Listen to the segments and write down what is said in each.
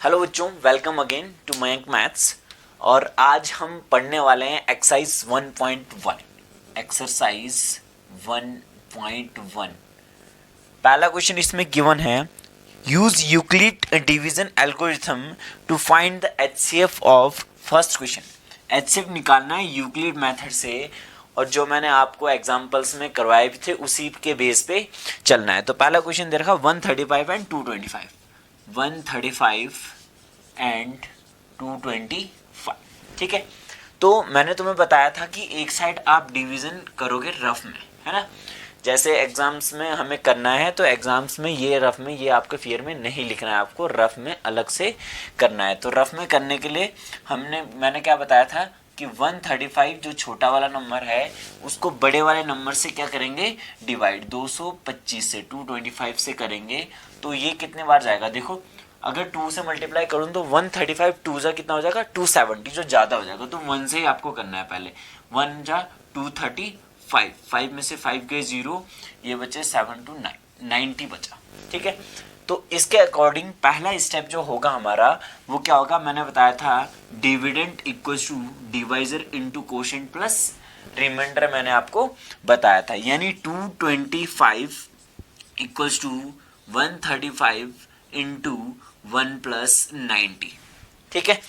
Hello बच्चों, welcome again to Mayank maths. और आज हम पढ़ने वाले हैं एक्सरसाइज 1.1। एक्सरसाइज 1.1 पहला क्वेश्चन इसमें गिवन है, use Euclid division algorithm to find the HCF of first question. HCF निकालना है यूक्लिड मेथड से, और जो मैंने आपको एग्जांपल्स में करवाए भी थे उसी के बेस पे चलना है। तो पहला क्वेश्चन दे रखा 135 एंड 225, 135 एंड 225। ठीक है, तो मैंने तुम्हें बताया था कि एक साइड आप डिवीजन करोगे रफ में, है ना। जैसे एग्जाम्स में हमें करना है, तो एग्जाम्स में ये रफ में, ये आपके फियर में नहीं लिखना है, आपको रफ में अलग से करना है। तो रफ में करने के लिए मैंने क्या बताया था कि 135 जो छोटा वाला नंबर है उसको बड़े वाले नंबर से क्या करेंगे, डिवाइड 225 से 225 से करेंगे। तो ये कितने बार जाएगा, देखो अगर 2 से मल्टीप्लाई करूँ तो 135 2 जा कितना हो जाएगा 270, जो ज़्यादा हो जाएगा। तो 1 से ही आपको करना है पहले, 1 जा 235, 5 में से 5 गए 0, ये बचे 7 to 9, 90 बचा। ठीक है, तो इसके अकॉर्डिंग पहला स्टेप जो होगा हमारा वो क्या होगा, मैंने बताया था dividend equals to divisor into quotient plus remainder, मैंने आपको बताया था। यानी 225 इक्वल्स टू 135 इंटू 1 प्लस 90। ठीक है,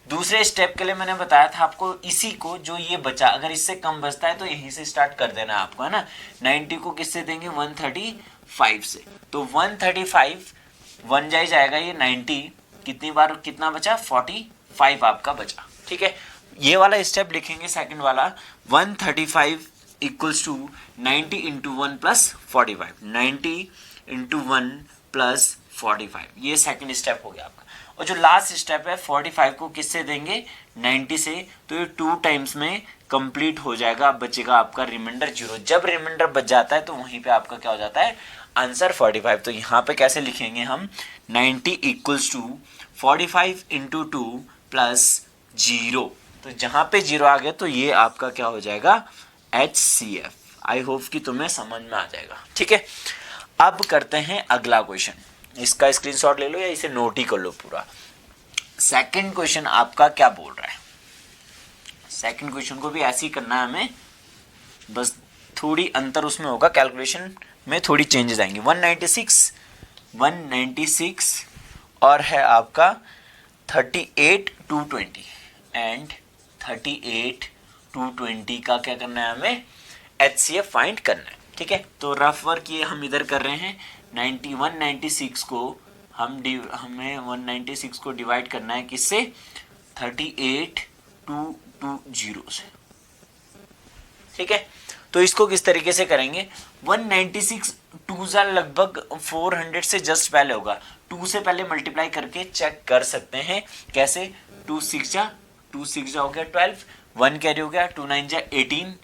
दूसरे स्टेप के लिए मैंने बताया था आपको, इसी को जो ये बचा अगर इससे कम बचता है तो यहीं से स्टार्ट कर देना है आपको, है ना। 90 को किससे देंगे, 135 से। तो 135 1 जा ही जाएगा, ये 90 कितनी बार कितना बचा, 45 आपका बचा। ठीक है, ये वाला स्टेप लिखेंगे सेकंड वाला, 135 equals to 90 into 1 plus 45, 90 into 1 plus 45, ये सेकंड स्टेप हो गया आपका। और जो लास्ट स्टेप है 45 को किससे देंगे, 90 से। तो ये 2 टाइम्स में कंप्लीट हो जाएगा, बचेगा आपका रिमाइंडर 0। जब रिमाइंडर बच जाता है तो वहीं पे आपका क्या हो जाता है, आंसर 45। तो यहाँ पे कैसे लिखेंगे हम, 90 इक्वल्स टू 45 इंटू 2 प्लस 0। तो जहाँ पे 0 आ गया तो ये आपका क्या हो जाएगा, HCF। आई होप कि तुम्हें समझ में आ जाएगा। ठीक है, अब करते हैं अगला क्वेश्चन। इसका स्क्रीनशॉट ले लो या इसे नोट ही कर लो पूरा। सेकंड क्वेश्चन आपका क्या बोल रहा है, सेकंड क्वेश्चन को भी ऐसे ही करना है हमें, बस थोड़ी अंतर उसमें होगा, कैलकुलेशन में थोड़ी चेंजेस आएंगे। 196 और है आपका 38 220 एंड 38 220 का क्या करना है हमें, HCF फाइंड करना है। ठीक है, तो रफ वर्क ये हम इधर कर रहे हैं, 196 को हमें 196 को डिवाइड करना है किससे, 38220 से। ठीक है, तो इसको किस तरीके से करेंगे, 196 2 जा लगभग 400 से जस्ट पहले होगा, 2 से पहले मल्टीप्लाई करके चेक कर सकते हैं। कैसे, 2 6 जा हो गया 12, 1 कैरी हो गया, 2 9 जा 18,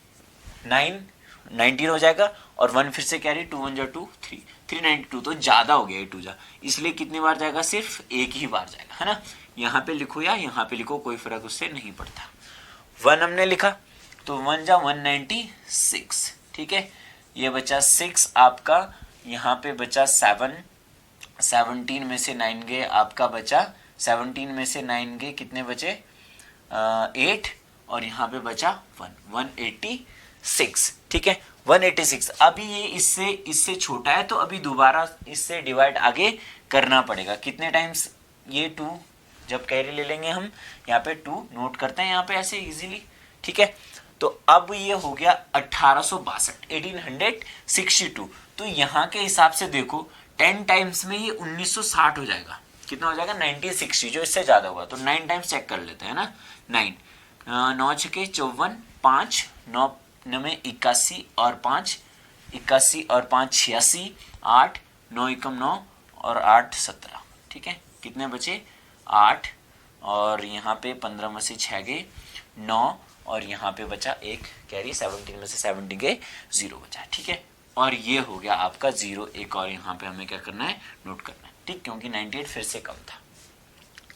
19 हो जाएगा, और 1 फिर से कैरी, 2 1 जा 2 3, 392। तो ज़्यादा हो गया 2 जा, इसलिए कितनी बार जाएगा, सिर्फ एक ही बार जाएगा, है ना। यहाँ पे लिखो या यहाँ पे लिखो, कोई फर्क उससे नहीं पड़ता। 1 हमने लिखा तो 1 जा 196। ठीक है, ये बचा 6 आपका, यहाँ पे बचा 7, 17 में से 9 गए आपका बचा, 17 में से 9 गए कितने बचे, 8, और यहाँ पे बचा 186। ठीक है, 186। अभी ये इससे छोटा है तो अभी दोबारा इससे डिवाइड आगे करना पड़ेगा। कितने टाइम्स, ये 2 जब कैरी ले लेंगे हम, यहाँ पे 2 नोट करते हैं यहाँ पे ऐसे इजीली। ठीक है, तो अब ये हो गया 1862। तो यहाँ के हिसाब से देखो 10 टाइम्स में ये 1960 हो जाएगा, कितना हो जाएगा 1960, जो इससे ज़्यादा होगा। तो 9 टाइम्स चेक कर लेते हैं ना, 9 9 छके 54, 5 9 में 81 और 5 81 और 5 86, 8 9 एकम 9 और 8 17। ठीक है, कितने बचे 8, और यहाँ पे 15 में से 6 गए 9, और यहाँ पे बचा एक कैरी, 17 में से 17 गए 0 बचा। ठीक है, और ये हो गया आपका 0। एक और यहाँ पे हमें क्या करना है, नोट करना है। ठीक, क्योंकि 98 फिर से कम था।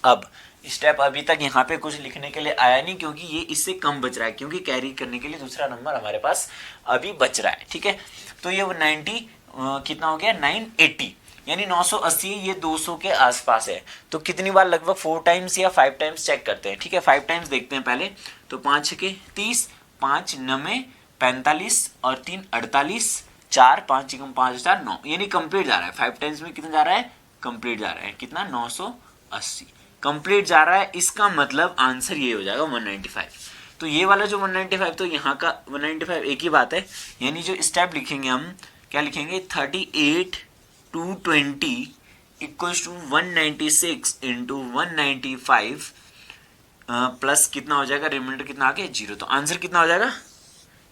अब स्टेप अभी तक यहाँ पे कुछ लिखने के लिए आया नहीं, क्योंकि ये इससे कम बच रहा है, क्योंकि कैरी करने के लिए दूसरा नंबर हमारे पास अभी बच रहा है। ठीक है, तो ये 90 कितना हो गया, 980। यानी 980 ये 200 के आसपास है। तो कितनी बार, लगभग 4 टाइम्स या 5 टाइम्स चेक करते हैं। ठीक है, 5 टाइम्स देखते हैं पहले। तो 5 के 30, 5 9 45 और 3 48, 4 5 5 4 9, यानी कंप्लीट जा रहा है। 5 टाइम्स में कितना जा रहा है, कंप्लीट जा रहा है। कितना, 980 कंप्लीट जा रहा है। इसका मतलब आंसर ये हो जाएगा 195। तो ये वाला जो 195, तो यहाँ का 195 एक ही बात है। यानी जो स्टेप लिखेंगे हम, क्या लिखेंगे, 38 to 20 equals to 196 into 195 plus कितना हो जाएगा, रिमाइंडर कितना आगे, 0। तो आंसर कितना हो जाएगा,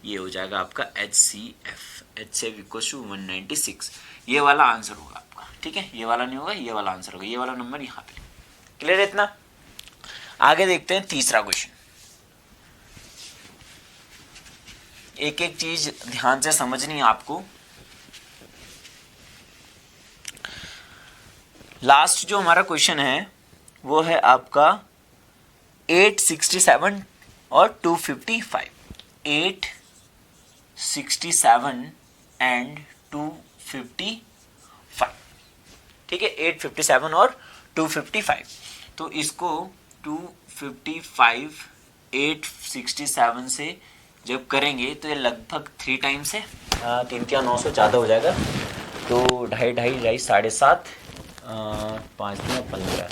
ये हो जाएगा आपका HCF इक्वल्स टू 196। ये वाला आंसर होगा आपका। ठीक है, ये वाला नहीं होगा, ये वाला आंसर होगा। ये वाला नंबर यहाँ पे। क्लियर है इतना? आगे देखते हैं तीसरा क्वेश्चन। एक एक चीज ध्यान से समझनी है आपको। लास्ट जो हमारा क्वेश्चन है वो है आपका 867 और 255। 867 एंड 255। ठीक है, 857 और 255। तो इसको 255 867 से जब करेंगे तो ये लगभग 3 टाइम्स है। 3 क्या 900 ज़्यादा हो जाएगा। तो 2.5 7.5 5 15।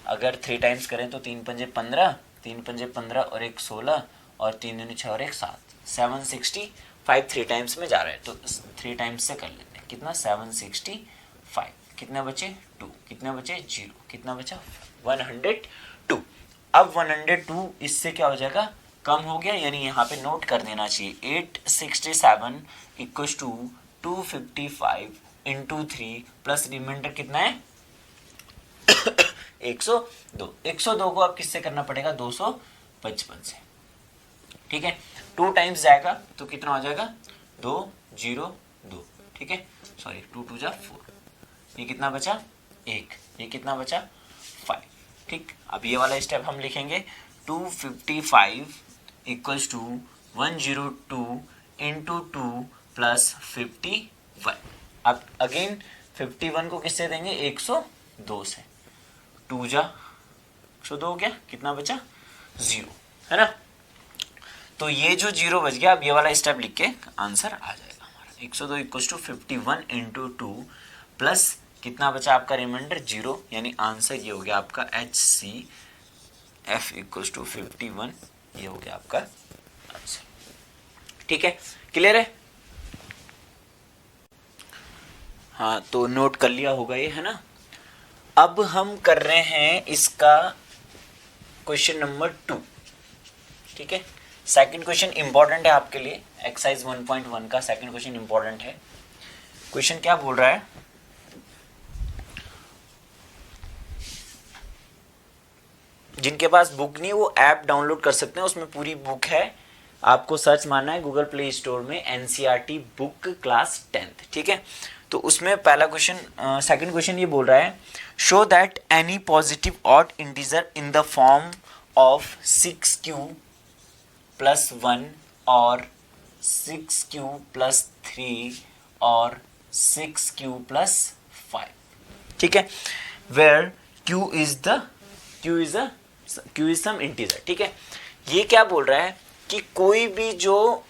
अगर 3 टाइम्स करें तो 3 पंजे 15, 3 पंजे 15 और 1 16 और 3 दूनी 6 और 1 7, 765 3 टाइम्स में जा रहा है। तो 3 टाइम्स से कर लेते हैं। कितना, 765। कितने बचे, 2। कितने बचे, 0। कितना बचा, 102। अब 102 इससे क्या हो जाएगा, कम हो गया। यानी यहाँ पे नोट कर देना चाहिए 867 equals to 255 into 3 plus remainder कितना है 102। 102 को अब किससे करना पड़ेगा, 255 से। ठीक है, 2 टाइम्स जाएगा तो कितना हो जाएगा, 202। ठीक है, सॉरी 2 2 जा 4। ये कितना बचा, 1। ये कितना बचा, 5। ठीक, अब ये वाला स्टेप हम लिखेंगे 255 इक्वल्स टू 102 इंटू 2 प्लस 51। अब अगेन 51 को किससे देंगे, 102 से। 2 जा 102 हो गया। कितना बचा, 0, है ना। तो ये जो 0 बच गया, अब ये वाला स्टेप लिख के आंसर आ जाएगा हमारा 102 इक्वल्स टू 51 इंटू 2 प्लस कितना बचा आपका रिमाइंडर, 0। यानी आंसर ये हो गया आपका HCF इक्वल्स टू 51। ये हो गया आपका आंसर। ठीक है, क्लियर है? हाँ, तो नोट कर लिया होगा ये, है ना। अब हम कर रहे हैं इसका क्वेश्चन नंबर 2। ठीक है, सेकंड क्वेश्चन इंपॉर्टेंट है आपके लिए। एक्सरसाइज 1.1 का सेकंड क्वेश्चन इंपॉर्टेंट है। क्वेश्चन क्या बोल रहा है, जिनके पास बुक नहीं वो ऐप डाउनलोड कर सकते हैं, उसमें पूरी बुक है। आपको सर्च मारना है गूगल प्ले स्टोर में NCERT बुक क्लास 10th। ठीक है, तो उसमें पहला क्वेश्चन, सेकंड क्वेश्चन ये बोल रहा है, show that any positive odd integer in the form of 6q plus 1 और 6q प्लस 3 और 6q प्लस 5। ठीक है, where q is some integer. ठीक है, ये क्या बोल रहा है कि कोई भी जो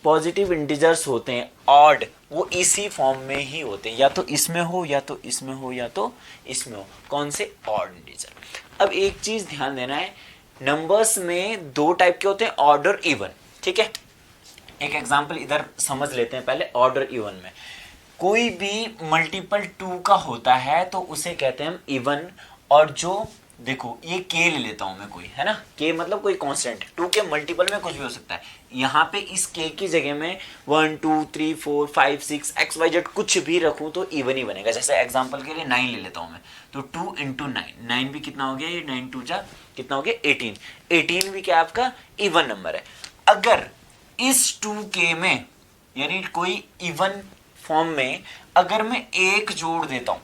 पॉजिटिव इंटीजर्स होते हैं ऑड, वो इसी फॉर्म में ही होते हैं, या तो इसमें हो या तो इसमें हो या तो इसमें हो। कौन से, ऑड इंटीजर। अब एक चीज ध्यान देना है, नंबर्स में 2 टाइप के होते हैं, ऑड और इवन। ठीक है, एक एग्जांपल इधर समझ लेते हैं पहले। ऑड और इवन में कोई भी मल्टीपल 2 का होता है तो उसे कहते हैं हम इवन। और जो देखो ये k ले लेता हूं मैं, कोई है ना, k मतलब कोई कांस्टेंट। 2 के मल्टीपल में कुछ भी हो सकता है। यहाँ पे इस k की जगह में 1 2 3 4 5 6 XYZ कुछ भी रखूं तो इवन ही बनेगा। जैसे एग्जांपल के लिए 9 ले लेता हूं मैं, तो 2 इंटू 9 भी कितना हो गया, ये 9 2 जा कितना हो गया, 18। 18 भी क्या आपका इवन नंबर है। अगर इस 2k में, यानी कोई इवन फॉर्म में अगर मैं 1 जोड़ देता हूं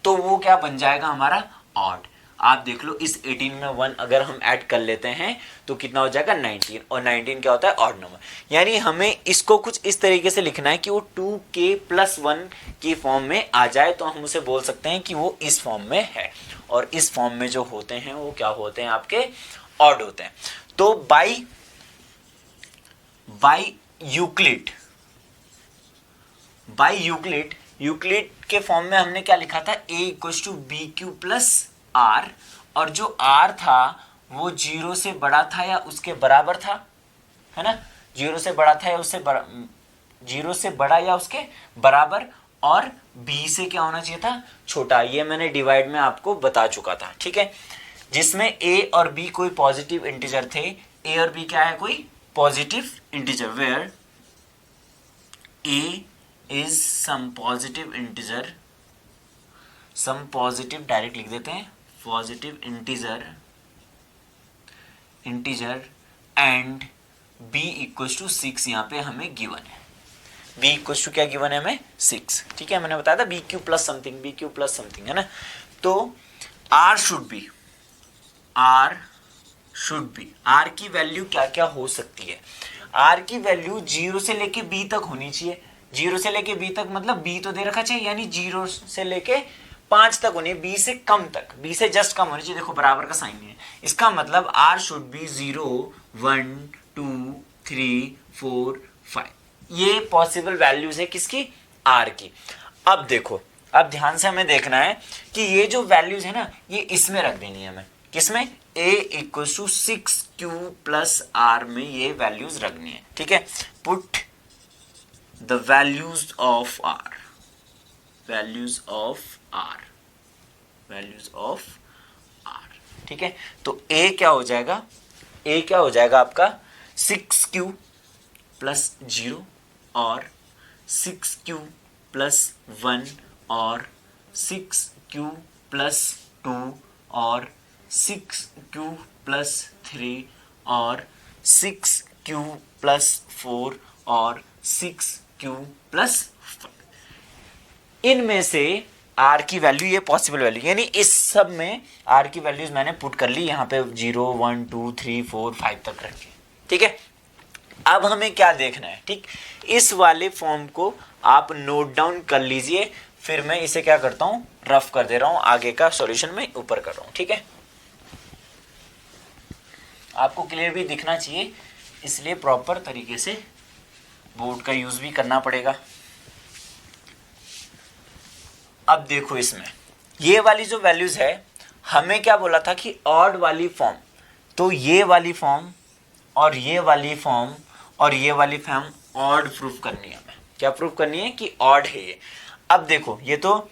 तो वो क्या बन जाएगा हमारा, ऑड। आप देख लो इस 18 में 1 अगर हम ऐड कर लेते हैं तो कितना हो जाएगा 19, और 19 क्या होता है ऑड नंबर। यानी हमें इसको कुछ इस तरीके से लिखना है कि वो 2k+1 की फॉर्म में आ जाए, तो हम उसे बोल सकते हैं कि वो इस फॉर्म में है, और इस फॉर्म में जो होते हैं वो क्या होते हैं आपके ऑड होते हैं। तो बाई यूक्लिड के फॉर्म में हमने क्या लिखा था, a = bq+r, और जो r था वो 0 से बड़ा था या उसके बराबर था, है ना, 0 से बड़ा था या उससे 0 से बड़ा या उसके बराबर, और b से क्या होना चाहिए था, छोटा। ये मैंने डिवाइड में आपको बता चुका था, ठीक है, जिसमें a और b कोई पॉजिटिव इंटीजर थे। a और b क्या है, कोई positive integer, where a is some positive integer, some positive, direct लिख देते हैं, पॉजिटिव इंटीजर एंड b = 6 यहाँ पे हमें गिवन है। b = क्या गिवन है हमें, 6, ठीक है, मैंने बताया था bq+something है ना। तो r शुड बी, r की वैल्यू क्या क्या हो सकती है, r की वैल्यू 0 से लेके b तक होनी चाहिए। 0 से लेके b तक मतलब b तो दे रखा चाहिए, यानी 0 से लेके 5 तक होनी है, b से कम तक, b से जस्ट कम होनी चाहिए, देखो बराबर का साइन है, इसका मतलब r शुड बी 0, 1, 2, 3, 4, 5। ये पॉसिबल वैल्यूज है किसकी, r की। अब देखो, अब ध्यान से हमें देखना है कि ये जो वैल्यूज है ना, ये इसमें रख देनी है हमें, किसमें, a = 6q+r में ये वैल्यूज रखनी है, ठीक है। Put the values of r, ठीक है। तो a क्या हो जाएगा आपका 6q+0 और 6q+1 और 6q+2 और 6q+3 और 6q+4 और 6q+5। इनमें से r की वैल्यू, ये पॉसिबल वैल्यू, यानी इस सब में r की वैल्यूज मैंने पुट कर ली यहाँ पे 0, 1, 2, 3, 4, 5 तक रखी, ठीक है। अब हमें क्या देखना है, ठीक, इस वाले फॉर्म को आप नोट डाउन कर लीजिए, फिर मैं इसे क्या करता हूं, रफ कर दे रहा हूं, आगे का सॉल्यूशन में ऊपर कर रहा हूं, ठीक है। आपको क्लियर भी दिखना चाहिए, इसलिए प्रॉपर तरीके से बोर्ड का यूज भी करना पड़ेगा। अब देखो, इसमें ये वाली जो वैल्यूज है, हमें क्या बोला था कि ऑड वाली फॉर्म, तो ये वाली फॉर्म और ये वाली फॉर्म और ये वाली फॉर्म ऑड प्रूफ करनी है, हमें क्या प्रूफ करनी है कि ऑड है ये। अब देखो, ये तो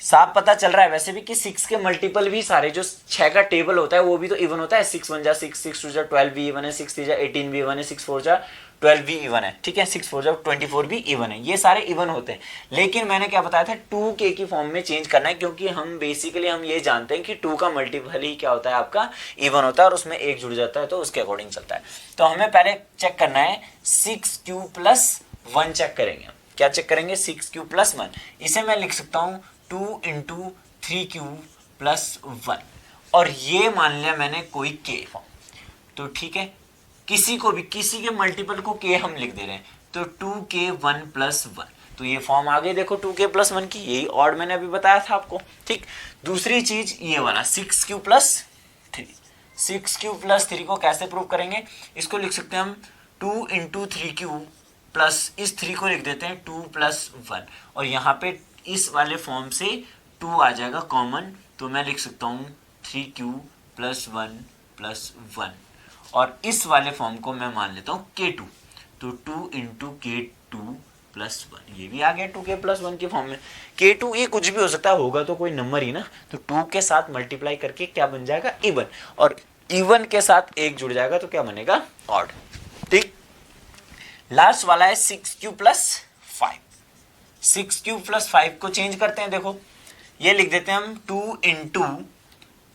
साफ पता चल रहा है वैसे भी कि 6 के मल्टीपल भी सारे, जो 6 का टेबल होता है वो भी तो इवन होता है, 6 1 जा 6, 6 2 जा 12 भी इवन है, 6 3 जा 18 भी इवन है, 6 4 जा 12 भी इवन है, ठीक है, 6 4 जा 24 भी इवन है, ये सारे इवन होते हैं। लेकिन मैंने क्या बताया था, 2k की फॉर्म में चेंज करना है, क्योंकि हम बेसिकली हम ये जानते हैं कि 2 का मल्टीपल ही क्या होता है, आपका इवन होता है, और उसमें एक जुड़ जाता है, तो उसके अकॉर्डिंग चलता है। तो हमें पहले चेक करना है 6q+1 चेक करेंगे, क्या चेक करेंगे, 6q+1, इसे मैं लिख सकता हूँ 2 × 3q+1, और ये मान लिया मैंने कोई k फॉर्म, तो ठीक है, किसी के मल्टीपल को k हम लिख दे रहे हैं, तो 2k1+1, तो ये फॉर्म आ गई, देखो 2k+1 की, यही ऑड मैंने अभी बताया था आपको, ठीक। दूसरी चीज ये वाला 6q+3 को कैसे प्रूव करेंगे, इसको लिख सकते हैं हम 2 × 3q प्लस इस 3 को लिख देते हैं 2+1, और यहाँ पे इस वाले फॉर्म से 2 आ जाएगा कॉमन, तो मैं लिख सकता हूँ 3q+1+1, और इस वाले फॉर्म को मैं मान लेता हूँ k2, तो 2 × k2+1, ये भी आ गया 2k+1 की फॉर्म में। k2 ये कुछ भी हो सकता है, होगा तो कोई नंबर ही ना, तो 2 के साथ मल्टीप्लाई करके क्या बन जाएगा, इवन, और इवन के साथ एक जुड़ जाएगा तो क्या बनेगा, ऑड, ठीक। लास्ट वाला है 6q+5, 6q+5 को चेंज करते हैं, देखो ये लिख देते हैं हम 2 ×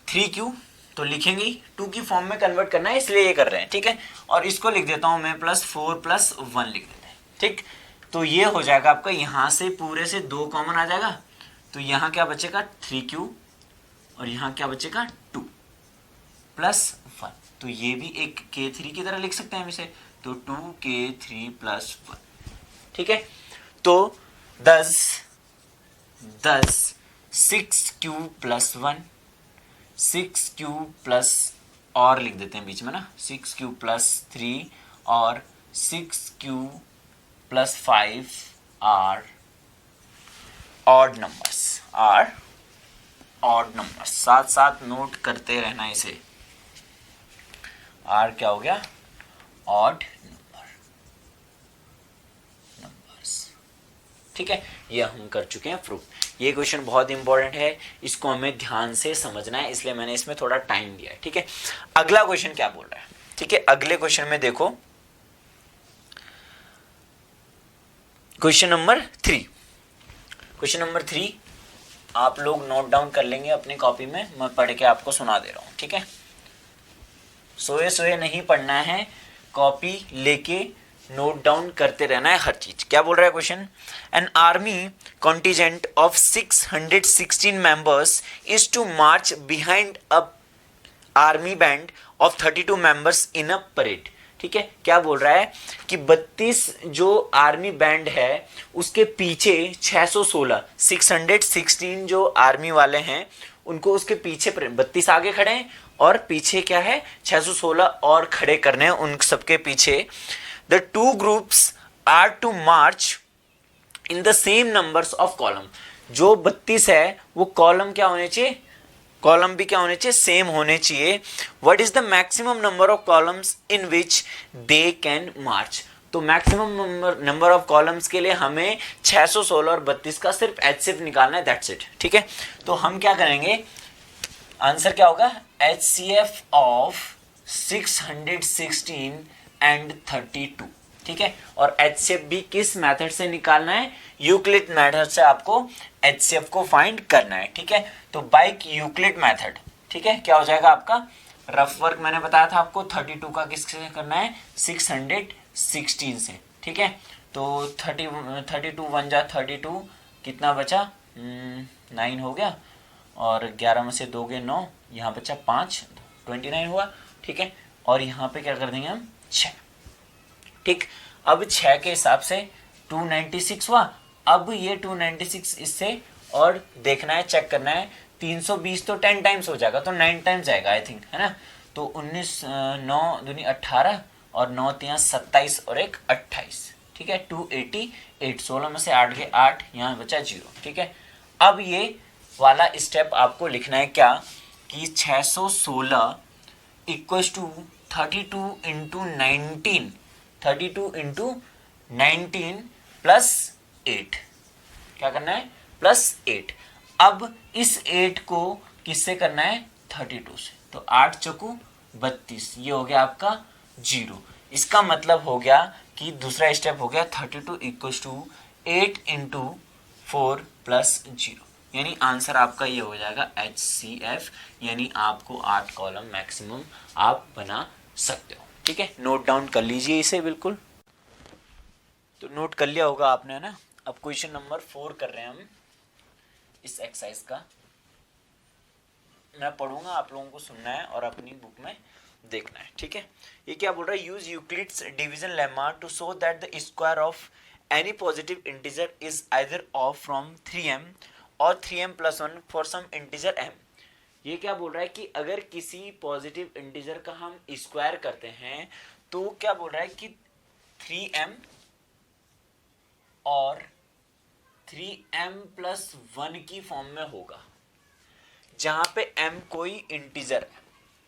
3q, तो लिखेंगे 2 की फॉर्म में कन्वर्ट करना है, इसलिए ये कर रहे हैं, ठीक है, और इसको लिख देता हूं मैं +4+1 लिख देते हैं, ठीक। तो ये हो जाएगा आपका, यहां से पूरे से 2 कॉमन आ जाएगा, तो यहां क्या बचेगा 3q और यहाँ क्या बचेगा 2 प्लस 1, तो ये भी एक k3 की तरह लिख सकते हैं हम इसे, तो 2k3 प्लस 1, ठीक है। तो 10 6 क्यूब प्लस 1, 6 क्यूब प्लस, और लिख देते हैं बीच में ना, 6 क्यूब प्लस 3 और 6 cube plus 5 are odd numbers, साथ साथ नोट करते रहना इसे। आर क्या हो गया, ऑड नंबर्स, ठीक है। ये हम कर चुके हैं प्रूफ। ये क्वेश्चन बहुत इंपॉर्टेंट है, इसको हमें ध्यान से समझना है, इसलिए मैंने इसमें थोड़ा टाइम दिया है, ठीक है। अगला क्वेश्चन क्या बोल रहा है, ठीक है। अगले क्वेश्चन में देखो, क्वेश्चन नंबर 3 आप लोग नोट डाउन कर लेंगे अपनी कॉपी में, मैं पढ़ के आपको सुना दे रहा हूं, ठीक है। सोए नहीं पढ़ना है, कॉपी लेके नोट डाउन करते रहना है हर चीज। क्या बोल रहा है question, an army contingent of 616 members is to march behind a army band of 32 members in a parade, ठीक है। क्या बोल रहा है कि 32 जो आर्मी बैंड है उसके पीछे 616 जो आर्मी वाले हैं उनको उसके पीछे 32 आगे खड़े हैं और पीछे क्या है 616 और खड़े करने हैं उन सबके पीछे। The two groups are to march in the same numbers of column, जो 32 है वो कॉलम क्या होने चाहिए, कॉलम भी क्या होने चाहिए, सेम होने चाहिए। What is the maximum number of columns in which they can march, तो मैक्सिमम नंबर ऑफ कॉलम्स के लिए हमें 616 और 32 का सिर्फ HCF निकालना है, दैट्स इट, ठीक है। तो हम क्या करेंगे, आंसर क्या होगा, HCF ऑफ 616 एंड 32, ठीक है। और HCF भी किस मेथड से निकालना है, यूक्लिड मेथड से आपको HCF को फाइंड करना है, ठीक है। तो बाय यूक्लिड मेथड, ठीक है, क्या हो जाएगा आपका रफ वर्क, मैंने बताया था आपको 32 का किससे करना है, 616 से, ठीक है। तो 32 1 जा 32, कितना बचा 9 हो गया, और 11 में से 2 गए 9, यहाँ बचा 5, 29 हुआ, ठीक है। और यहाँ पे क्या कर देंगे हम 6, ठीक। अब 6 के हिसाब से 296 हुआ, अब ये 296 इससे और देखना है, चेक करना है, 320 तो 10 टाइम्स हो जाएगा, तो 9 टाइम्स जाएगा आई थिंक, है ना। तो 19 9 दूनी 18 और 9 3 27 और एक 28, ठीक है। 288, 16 में से 8 गए 8, यहाँ बचा 0, ठीक है। अब ये वाला स्टेप आपको लिखना है क्या, कि 616 equals to 32 into 19, 32 into 19 plus 8, क्या करना है प्लस 8। अब इस 8 को किससे करना है, 32 से, तो 8 चौकू 32, ये हो गया आपका 0। इसका मतलब हो गया कि दूसरा स्टेप हो गया 32 इक्वल्स टू 8 इंटू 4 प्लस 0, यानी आंसर आपका ये हो जाएगा HCF, यानी आपको 8 कॉलम मैक्सिमम आप बना सकते हो, ठीक है। नोट डाउन कर लीजिए इसे, बिल्कुल तो नोट कर लिया होगा आपने ना। अब क्वेश्चन नंबर 4 कर रहे हैं हम इस एक्सरसाइज का, मैं पढ़ूंगा, आप लोगों को सुनना है और अपनी बुक में देखना है, ठीक है। ये क्या बोल रहा है, use Euclid's division lemma to show that the square of any positive integer is either of from 3m और 3m plus 1 for some integer m। ये क्या बोल रहा है कि अगर किसी पॉजिटिव इंटीजर का हम स्क्वायर करते हैं तो क्या बोल रहा है कि 3m और 3m प्लस 1 की फॉर्म में होगा, जहां पे m कोई इंटीजर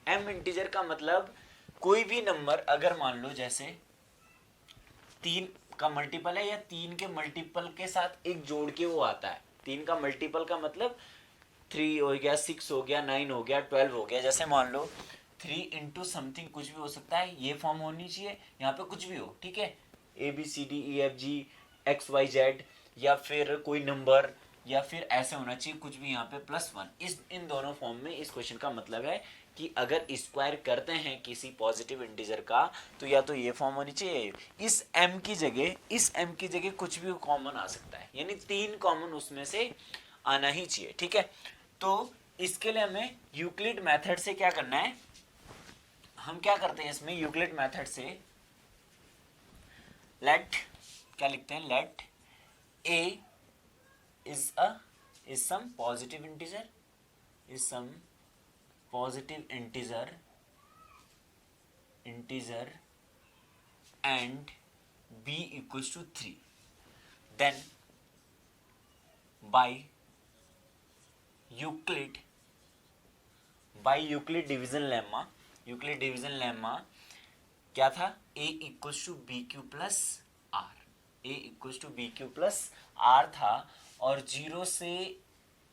है। m इंटीजर का मतलब कोई भी नंबर, अगर मान लो जैसे 3 का मल्टीपल है या 3 के मल्टीपल के साथ एक जोड़ के वो आता है, 3 का मल्टीपल का मतलब 3 हो गया, 6 हो गया, 9 हो गया, 12 हो गया। जैसे मान लो 3 इंटू समथिंग कुछ भी हो सकता है, ये फॉर्म होनी चाहिए, यहाँ पे कुछ भी हो, ठीक है, ABCDEFG XYZ, या फिर कोई नंबर, या फिर ऐसे होना चाहिए कुछ भी यहाँ पे +1, इस इन दोनों फॉर्म में इस क्वेश्चन का मतलब है कि अगर स्क्वायर करते हैं किसी पॉजिटिव इंटीजर का तो या तो ये फॉर्म होनी चाहिए, इस m की जगह कुछ भी कॉमन आ सकता है, यानी 3 कॉमन उसमें से आना ही चाहिए, ठीक है। तो इसके लिए हमें यूक्लिड मेथड से क्या करना है, हम क्या करते हैं इसमें यूक्लिड मेथड से लेट, क्या लिखते हैं, let a is some positive integer, is some positive integer and b equals to 3, then by Euclid division lemma क्या था, a equals to bq plus r था, और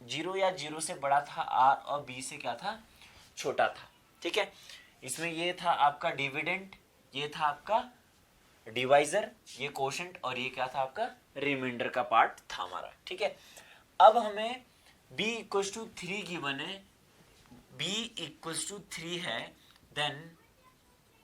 जीरो या जीरो से बड़ा था r और b से क्या था, छोटा था। ठीक है, इसमें ये था आपका डिविडेंड, ये था आपका डिवाइजर, ये कोशेंट, और ये क्या था आपका रिमाइंडर का पार्ट था हमारा। ठीक है, अब हमें b इक्वल्स टू 3 गिवन है, b इक्वल्स टू 3 है, देन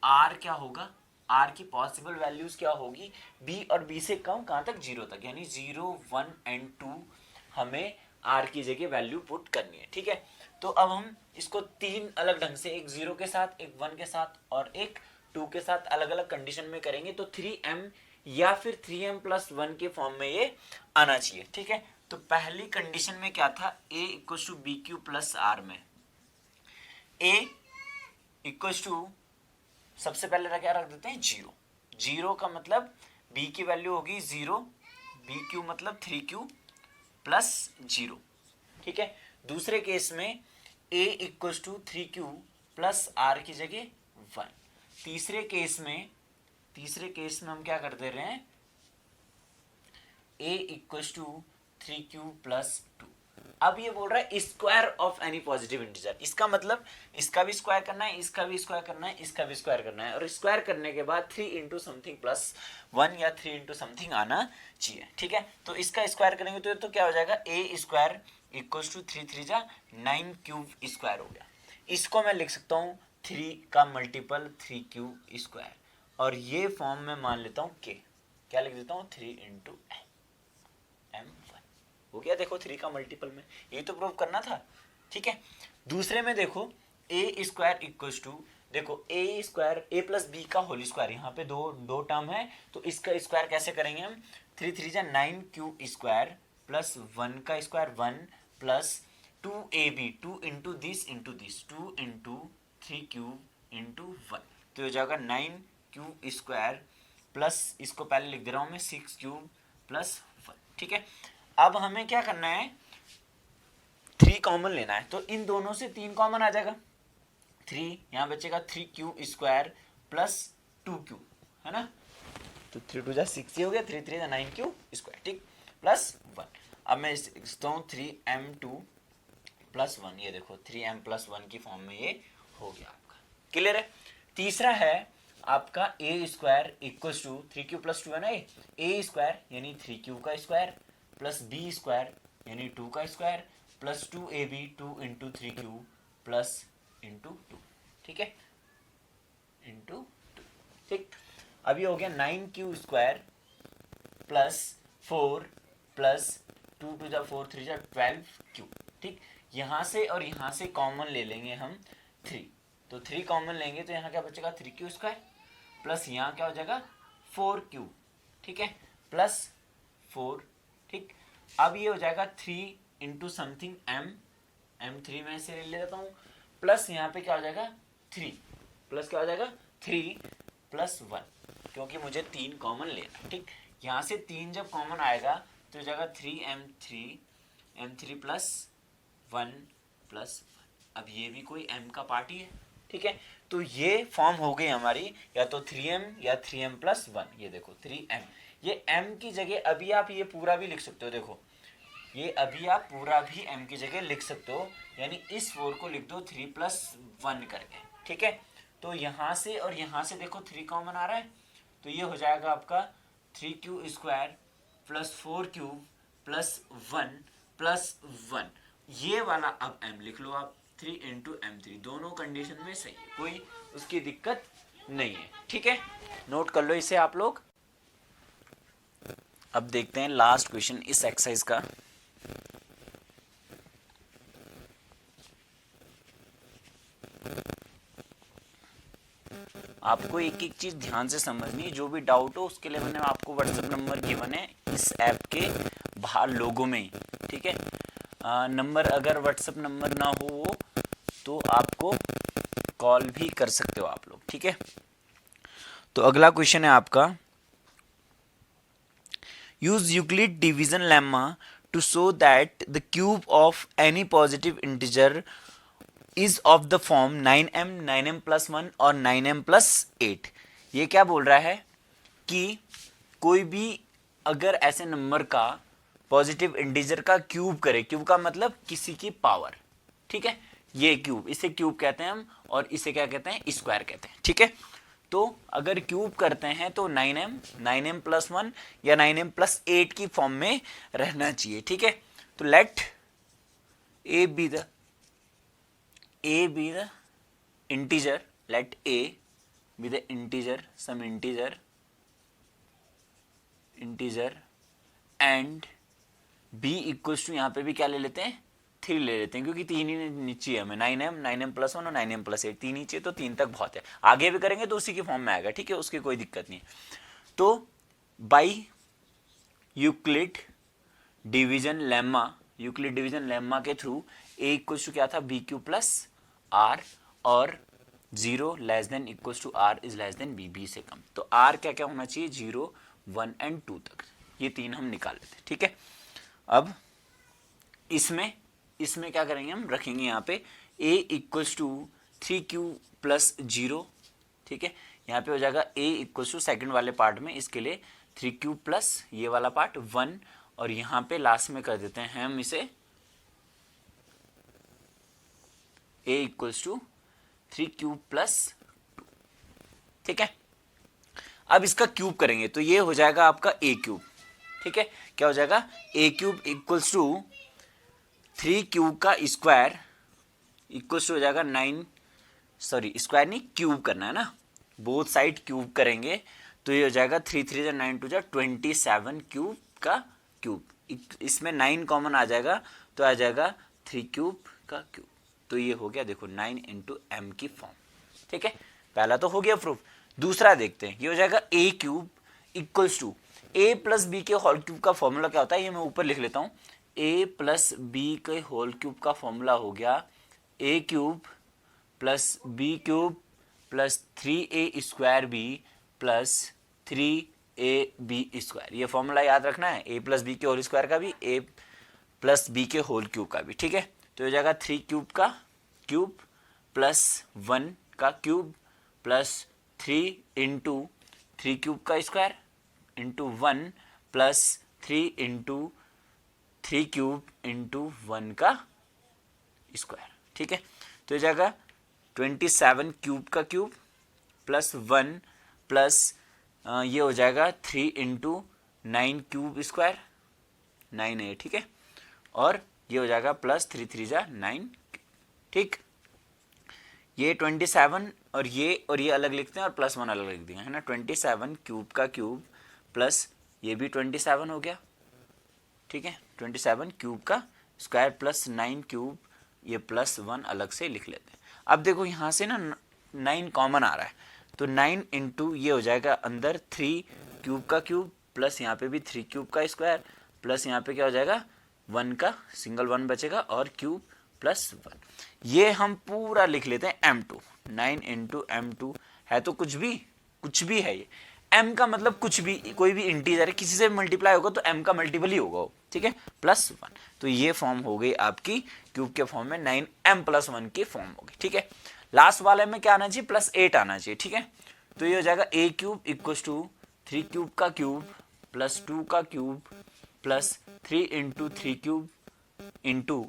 r क्या होगा, r की पॉसिबल वैल्यूज क्या होगी, b और b से कम कहाँ तक, 0 तक, यानी 0, 1 एंड 2 हमें r की जगह वैल्यू पुट करनी है। ठीक है, तो अब हम इसको तीन अलग ढंग से, एक 0 के साथ, एक 1 के साथ और एक 2 के साथ अलग अलग कंडीशन में करेंगे, तो 3m या फिर 3m+1 के फॉर्म में ये आना चाहिए। ठीक है, तो पहली कंडीशन में क्या था, a equals to b q plus r में a इक्वल्स टू, सबसे पहले क्या रख देते हैं, 0 का मतलब b की वैल्यू होगी 0, bq मतलब 3q प्लस 0। ठीक है, दूसरे केस में a equals to 3q plus r की जगह 1। तीसरे केस में हम क्या कर दे रहे हैं, a equals to 3q plus 2। अब ये बोल रहा है square of any positive integer, इसका मतलब इसका भी स्क्वायर करना है, इसका भी स्क्वायर करना है, इसका भी स्क्वायर करना है, और स्क्वायर करने के बाद 3 इंटू समथिंग प्लस 1 या 3 इंटू समथिंग आना चाहिए। ठीक है, तो इसका स्क्वायर करेंगे तो क्या हो जाएगा, a स्क्वायर इक्वल्स टू 3 3 जा 9 क्यूब स्क्वायर हो गया। इसको मैं लिख सकता हूँ 3 का मल्टीपल 3q स्क्वायर, और ये फॉर्म में मान लेता हूँ k, क्या लिख देता हूँ 3 इंटू m1 हो गया। देखो 3 का मल्टीपल में, ये तो प्रूव करना था। ठीक है, दूसरे में देखो a स्क्वायर इक्वल्स टू, देखो a square a plus b का होल स्क्वायर, यहाँ पे दो टर्म है, तो इसका स्क्वायर कैसे करेंगे हम, 3 3 जा 9q स्क्वायर प्लस 1 का square 1 plus 2ab 2 into this 2 into 3q into 1, तो हो जाएगा 9q स्क्वायर प्लस, इसको पहले लिख दे रहा हूँ मैं 6q प्लस 1। ठीक है, अब हमें क्या करना है, 3 कॉमन लेना है, तो इन दोनों से 3 कॉमन आ जाएगा, 3 यहाँ बचेगा 3q स्क्वायर प्लस 2q, है ना, तो 3 2 जा 6 ही हो गया, 3 3 जा 9q स्क्वायर, ठीक, प्लस 1। अब मैं लिखता हूँ 3m2 प्लस 1, ये देखो 3m प्लस 1 की फॉर्म में ये हो गया आपका, क्लियर है। तीसरा है आपका a square equals to 3q plus 2 है ना, a स्क्वायर यानी 3q का स्क्वायर प्लस b स्क्वायर यानी 2 का square plus 2ab 2 into 3q plus into 2, ठीक है, इंटू 2, ठीक। अब ये हो गया 9q स्क्वायर प्लस 4 प्लस 2 2 जा 4 3 जा 12q, ठीक। यहाँ से और यहाँ से कॉमन ले लेंगे हम 3, तो 3 कॉमन लेंगे तो यहाँ क्या बचेगा 3q स्क्वायर प्लस यहाँ क्या हो जाएगा 4q, ठीक है, प्लस 4, ठीक। अब ये हो जाएगा 3 इंटू समथिंग m3 में से ले लेता हूँ, प्लस यहाँ पे क्या हो जाएगा 3, प्लस क्या हो जाएगा 3 प्लस 1, क्योंकि मुझे 3 कॉमन लेना, ठीक। यहाँ से 3 जब कॉमन आएगा तो हो जाएगा 3m3 प्लस 1 प्लस 1। अब ये भी कोई m का पार्ट ही है, ठीक है। तो ये फॉर्म हो गई हमारी, या तो 3m या 3m प्लस 1, ये देखो 3m, ये m की जगह अभी आप ये पूरा भी लिख सकते हो, देखो ये अभी आप पूरा भी m की जगह लिख सकते हो, यानी इस 4 को लिख दो 3 प्लस 1 करके, ठीक है। तो यहाँ से और यहाँ से देखो 3 कॉमन आ रहा है, तो ये हो जाएगा आपका 3q square plus 4q plus 1 plus 1, ये वाला अब m लिख लो आप 3 इंटू m3, दोनों कंडीशन में सही है, कोई उसकी दिक्कत नहीं है, ठीक है। नोट कर लो इसे आप लोग। अब देखते हैं लास्ट क्वेश्चन इस एक्सरसाइज का। आपको एक एक चीज़ ध्यान से समझनी है। जो भी डाउट हो उसके लिए मैंने आपको व्हाट्सएप नंबर गिवन है इस ऐप के बाहर लोगों में ही, ठीक है। नंबर अगर व्हाट्सएप नंबर ना हो तो आपको कॉल भी कर सकते हो आप लोग, ठीक है। तो अगला क्वेश्चन है आपका, use Euclid division lemma to show that the cube of any positive integer is of the form 9m 9m plus 1 और 9m प्लस 8। ये क्या बोल रहा है कि कोई भी अगर ऐसे नंबर का पॉजिटिव इंटीजर का क्यूब करे, क्यूब का मतलब किसी की पावर, ठीक है, ये क्यूब, इसे क्यूब कहते हैं हम, और इसे क्या कहते हैं, स्क्वायर कहते हैं, ठीक है। तो अगर क्यूब करते हैं तो 9m 9m प्लस 1 या 9m प्लस 8 की फॉर्म में रहना चाहिए, ठीक है। तो let a be the integer, let a be the integer, some integer and b equals to, यहाँ पे भी क्या ले लेते हैं, 3 ले लेते हैं, क्योंकि 3 ही नीचे है हमें, 9m प्लस 1 और 9m प्लस 8, 3 नीचे तो 3 तक बहुत है, आगे भी करेंगे तो उसी की फॉर्म में आएगा, ठीक है, उसकी कोई दिक्कत नहीं है। तो बाई यूक्लिड डिवीजन लेम्मा के थ्रू a इक्वल्स टू क्या था, बी क्यू प्लस आर, और 0 less than equals r is less than b से कम। तो आर क्या क्या होना चाहिए, 0 1 एंड 2 तक, ये 3 हम निकाल लेते हैं, ठीक है। अब इसमें क्या करेंगे, हम रखेंगे यहाँ पे a equals to 3q plus 0, ठीक है। यहाँ पे हो जाएगा a इक्वल्स टू सेकेंड वाले पार्ट में, इसके लिए 3q प्लस ये वाला पार्ट 1, और यहाँ पे लास्ट में कर देते हैं हम इसे a equals to 3q plus 2, ठीक है। अब इसका क्यूब करेंगे तो ये हो जाएगा आपका a क्यूब, ठीक है। क्या हो जाएगा, a cube equals to 3q का स्क्वायर इक्वल्स टू हो जाएगा 9, सॉरी स्क्वायर नहीं, क्यूब करना है ना, बोथ साइड क्यूब करेंगे तो ये हो जाएगा 3 3 जा 9 2 जा 27 क्यूब का क्यूब, इसमें 9 कॉमन आ जाएगा तो आ जाएगा 3 क्यूब का क्यूब। तो ये हो गया, देखो 9 इंटू एम की फॉर्म, ठीक है। पहला तो हो गया प्रूफ। दूसरा देखते हैं, ये हो जाएगा a cube equals to a plus b के होल क्यूब का फॉर्मूला क्या होता है, ये मैं ऊपर लिख लेता हूँ। ए प्लस बी के होल क्यूब का फॉर्मूला हो गया a cube plus b cube plus 3a square b plus 3ab square. ये फॉर्मूला याद रखना है, ए प्लस बी के होल स्क्वायर का भी, ए प्लस बी के होल क्यूब का भी, ठीक है। तो हो जाएगा 3 क्यूब का क्यूब प्लस 1 का क्यूब प्लस 3 इंटू 3 क्यूब का square into 1 plus 3 into 3 cube into 1 का स्क्वायर, ठीक है। तो हो जाएगा 27 क्यूब का क्यूब प्लस 1 प्लस ये हो जाएगा 3 इंटू 9 क्यूब स्क्वायर, 9 है, ठीक है, और ये हो जाएगा प्लस 3 3 जा 9, ठीक। ये 27 और ये अलग लिखते हैं और प्लस 1 अलग लिख देंगे, है ना। 27 क्यूब का क्यूब प्लस ये भी 27 हो गया, ठीक है। 27 क्यूब का स्क्वायर प्लस 9 क्यूब, ये प्लस 1 अलग से लिख लेते हैं। अब देखो यहाँ से ना 9 कॉमन आ रहा है, तो 9 इंटू ये हो जाएगा अंदर 3 क्यूब का क्यूब प्लस यहाँ पे भी 3 क्यूब का स्क्वायर प्लस यहाँ पे क्या हो जाएगा 1 का सिंगल 1 बचेगा और क्यूब प्लस 1। ये हम पूरा लिख लेते हैं m2, 9 इंटू m2 है तो कुछ भी है ये। m का मतलब कुछ भी, कोई भी इंटीजर है, किसी से मल्टीप्लाई होगा तो m का मल्टीपल ही होगा, ठीक है, प्लस 1। तो ये फॉर्म हो गई आपकी क्यूब के फॉर्म में, 9m प्लस 1 की फॉर्म होगी, ठीक है। लास्ट वाले में क्या आना चाहिए, प्लस 8 आना चाहिए, ठीक है। तो ये हो जाएगा a cube equals to 3 cube का क्यूब प्लस 2 का cube plus 3 into 3 cube into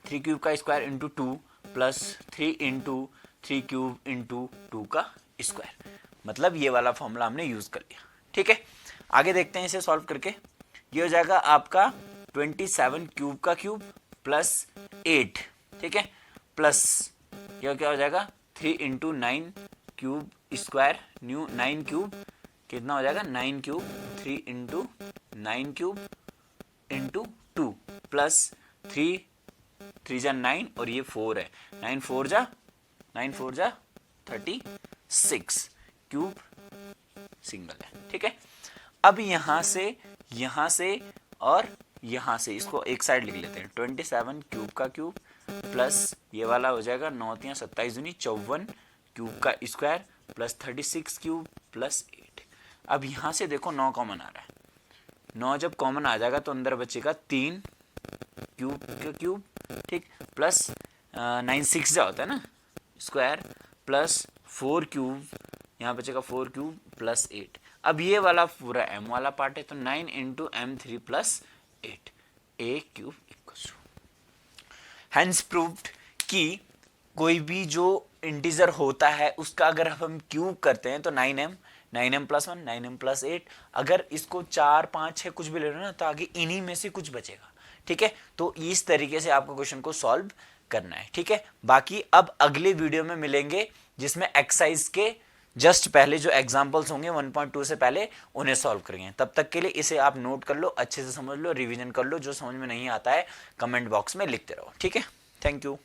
3 cube का square into 2 plus 3 into 3 cube into 2 का स्क्वायर। मतलब ये वाला फॉर्मूला हमने यूज कर लिया, ठीक है। आगे देखते हैं इसे सॉल्व करके। ये हो जाएगा आपका 27 क्यूब का क्यूब प्लस 8, ठीक है, प्लस ये क्या हो जाएगा 3 into 9 cube square, new 9 cube कितना हो जाएगा 9 cube 3 into 9 cube into 2 plus 3 3 जा 9 और ये 4 है, 9 4 जा 30 6 क्यूब सिंगल है, ठीक है। अब यहां से और यहां से इसको एक साइड लिख लेते हैं। 27 क्यूब का क्यूब प्लस ये वाला हो जाएगा 9 × 27 दूनी 54 क्यूब का स्क्वायर प्लस 36 क्यूब प्लस 8। अब यहां से देखो 9 कॉमन आ रहा है, 9 जब कॉमन आ जाएगा तो अंदर बचेगा 3 क्यूब का क्यूब, ठीक, प्लस 9 6 जा होता है ना स्क्वायर प्लस 4 क्यूब, यहाँ बचेगा 4 क्यूब प्लस 8। अब ये वाला पूरा m वाला पार्ट है तो 9 × m3 plus 8 a cube equals to. Hence proved कि कोई भी जो इंटीजर होता है उसका अगर हम क्यूब करते हैं तो 9m प्लस 1 9m प्लस 8, अगर इसको 4 5 6 कुछ भी ले लो ना तो आगे इन्हीं में से कुछ बचेगा, ठीक है। तो इस तरीके से आपको क्वेश्चन को सॉल्व करना है, ठीक है। बाकी अब अगले वीडियो में मिलेंगे जिसमें एक्सरसाइज के जस्ट पहले जो एग्जांपल्स होंगे 1.2 से पहले उन्हें सॉल्व करेंगे। तब तक के लिए इसे आप नोट कर लो, अच्छे से समझ लो, रिवीजन कर लो, जो समझ में नहीं आता है कमेंट बॉक्स में लिखते रहो, ठीक है। Thank you.